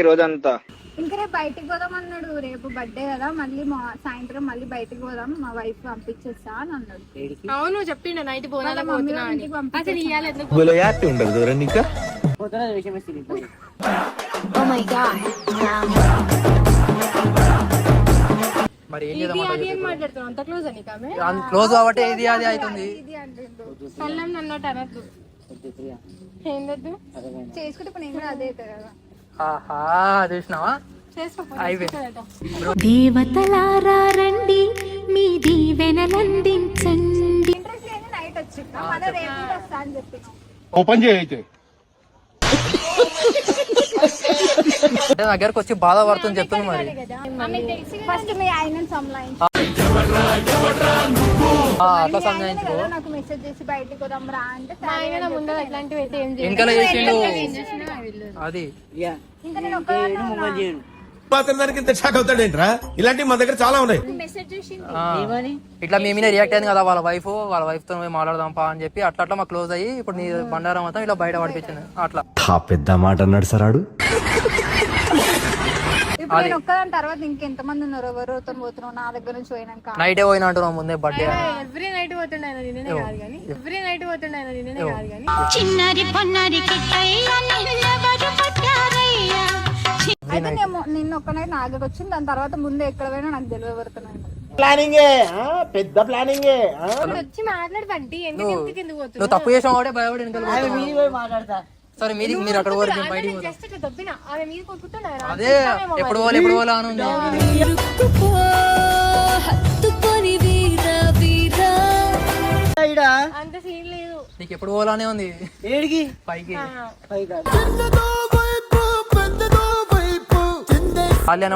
రోజంతా? ఇంకా రేపు బయటికి పోదాం అన్నాడు. రేపు బర్త్డే కదా, మళ్ళీ సాయంత్రం మళ్ళీ బయటికి పోదాం, మా వైఫ్ పంపించేస్తా అని అన్నాడు. అవును చెప్పిండు నైట్ పోనాల మరి ఏం చేద్దాం మాట్లాడుతున్నావు అంత క్లోజ్ అని క్లోజ్ కాబట్టి ఇది అది అవుతుంది. కళ్ళం నన్నోటి అనద్దు. ఏందద్దు చేసుకుంటే ఇప్పుడు నేను కూడా అదే అవుతుంది కదా. ఆహా చూసినావా దేవతలారా రండి మీ దీవెనలందించండి. ఇంట్రెస్ట్ లేని నైట్ వచ్చిందా, మళ్ళీ రేపు వస్తా అని చెప్పి ఓపెన్ చేయైతే దగ్గరకు వచ్చి బాధపడుతుంది చెప్తుంది. మరి ఫస్ట్ మీ ఆయన సంలాయించి అట్లా సంజాయించుకో. నాకు మెసేజ్ చేసి బయటికి పోదాం రా అంటే ముందు అట్లాంటివి అయితే ఏం వెనకాల చేసిండు అది. ఇంకా నేను ఒక్కదాన్నే దానికి ఇంత షాక్ అవుతాడేంట్రా? ఇలాంటివి మా దగ్గర చాలా ఉన్నాయి. మెసేజ్ చేసి ఇట్లా మీ మీద రియాక్ట్ అయింది కదా వాళ్ళ వైఫ్ తో మాట్లాడదాం పా అని చెప్పి అట్లా అట్లా మాకు క్లోజ్ అయ్యి ఇప్పుడు నీ బండారం మొత్తం ఇలా బయట పడిపించింది. అట్లా పెద్ద మాట అన్నాడు సరాడు. ఇప్పుడు నేను ఒక్కదాని తర్వాత ఇంకెంత మంది ఉన్నారు, ఎవరితో పోతున్నావు నా దగ్గర నుంచి పోయినాక. నైటే పోయినా అంటున్నావు ముందే బర్త్డే. ఎవ్రీ నైట్ పోతుండే ఆయన నిన్ననే కాదు కానీ ఎవ్రీ నైట్ పోతుండే ఆయన నిన్ననే కాదు కానీ చిన్నారి పొన్నారి కిట్టయ్య నిన్నెవరు పట్టారయ్యా. అయితే నిన్న ఒక్క నైట్ నా దగ్గరకు వచ్చింది, దాని తర్వాత ముందే ఎక్కడ పోయినా నాకు తెలియబడుతున్నాను. ప్లానింగే, పెద్ద ప్లానింగే. వచ్చి మాట్లాడి బంటి ఎందుకు పోతున్నావు? నువ్వు తప్పు చేసావు కాబట్టి భయపడి మాట్లాడతా. సరే మీరు అక్కడ వరకు బయటికి అదే ఎప్పుడు పోవాలి ఎప్పుడు పోవాలా అని ఉంది. అంత సీన్ లేదు. నీకు ఎప్పుడు పోవాలనే ఉంది. ఏడికి పైకి పైకి వాళ్ళు